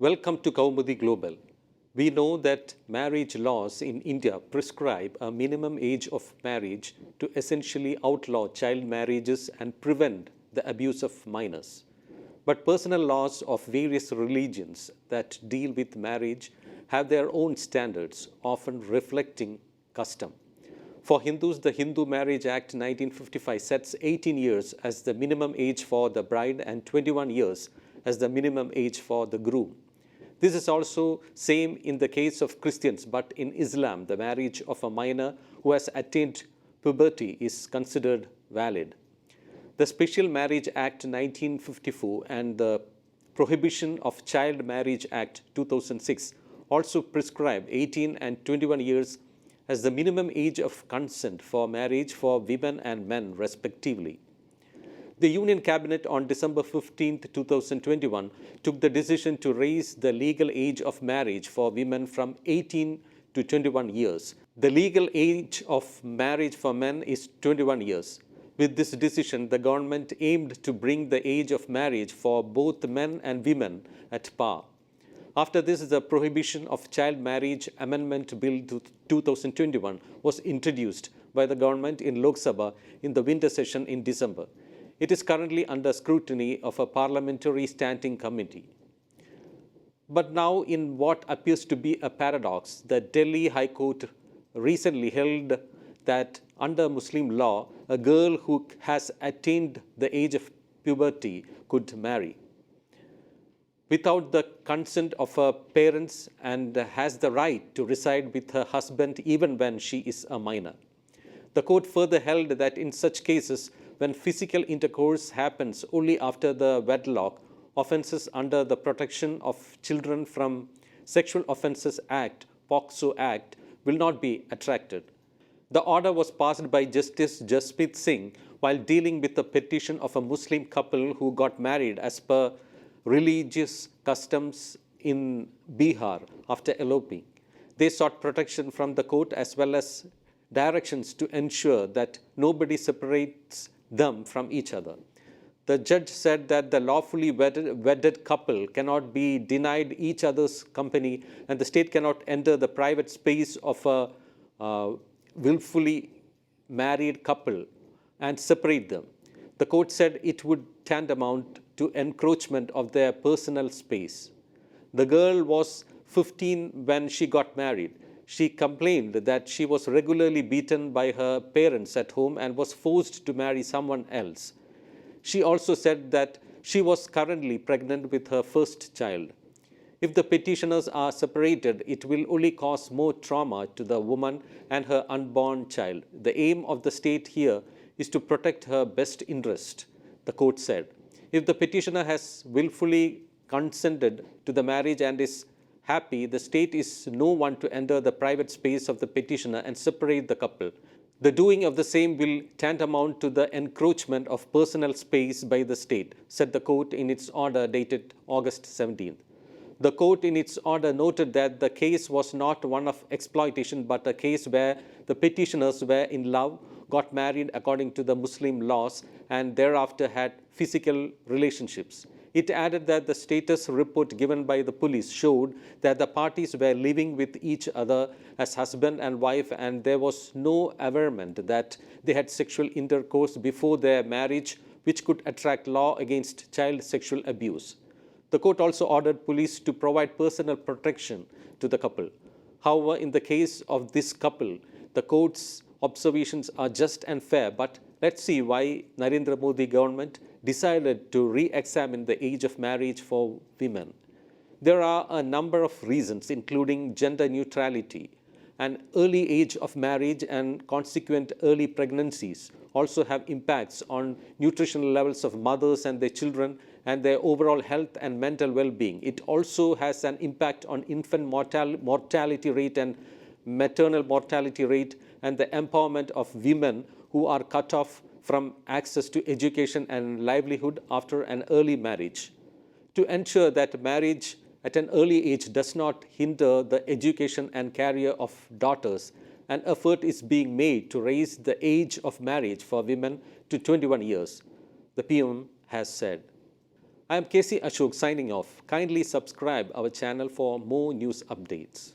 Welcome to Kaumudy Global. We know that marriage laws in India prescribe a minimum age of marriage to essentially outlaw child marriages and prevent the abuse of minors. But personal laws of various religions that deal with marriage have their own standards, often reflecting custom. For Hindus, the Hindu Marriage Act 1955 sets 18 years as the minimum age for the bride and 21 years as the minimum age for the groom. This is also same in the case of Christians, but in Islam, the marriage of a minor who has attained puberty is considered valid. The Special Marriage Act 1954 and the Prohibition of Child Marriage Act 2006 also prescribe 18 and 21 years as the minimum age of consent for marriage for women and men, respectively. The Union Cabinet on December 15, 2021 took the decision to raise the legal age of marriage for women from 18 to 21 years. The legal age of marriage for men is 21 years. With this decision, the government aimed to bring the age of marriage for both men and women at par. After this, the Prohibition of Child Marriage Amendment Bill 2021 was introduced by the government in Lok Sabha in the winter session in December. It is currently under scrutiny of a parliamentary standing committee. But now, in what appears to be a paradox, the Delhi High Court recently held that under Muslim law, a girl who has attained the age of puberty could marry without the consent of her parents and has the right to reside with her husband even when she is a minor. The court further held that in such cases, when physical intercourse happens only after the wedlock, offences under the Protection of Children from Sexual Offences Act, POCSO Act, will not be attracted. The order was passed by Justice Jasprit Singh while dealing with the petition of a Muslim couple who got married as per religious customs in Bihar after eloping. They sought protection from the court as well as directions to ensure that nobody separates them from each other. The judge said that the lawfully wedded couple cannot be denied each other's company and the state cannot enter the private space of a willfully married couple and separate them. The court said it would tantamount to encroachment of their personal space. The girl was 15 when she got married. She complained that she was regularly beaten by her parents at home and was forced to marry someone else. She also said that she was currently pregnant with her first child. If the petitioners are separated, it will only cause more trauma to the woman and her unborn child. The aim of the state here is to protect her best interest, the court said. If the petitioner has willfully consented to the marriage and is happy, the state is no one to enter the private space of the petitioner and separate the couple. The doing of the same will tantamount to the encroachment of personal space by the state, said the court in its order dated August 17th. The court in its order noted that the case was not one of exploitation but a case where the petitioners were in love, got married according to the Muslim laws, and thereafter had physical relationships. It added that the status report given by the police showed that the parties were living with each other as husband and wife and there was no averment that they had sexual intercourse before their marriage, which could attract law against child sexual abuse. The court also ordered police to provide personal protection to the couple. However, in the case of this couple, the court's observations are just and fair, but let's see why Narendra Modi government decided to re-examine the age of marriage for women. There are a number of reasons, including gender neutrality. An early age of marriage and consequent early pregnancies also have impacts on nutritional levels of mothers and their children and their overall health and mental well-being. It also has an impact on infant mortality rate and maternal mortality rate and the empowerment of women who are cut off from access to education and livelihood after an early marriage. To ensure that marriage at an early age does not hinder the education and career of daughters, an effort is being made to raise the age of marriage for women to 21 years, the PM has said. I am KC Ashok signing off. Kindly subscribe our channel for more news updates.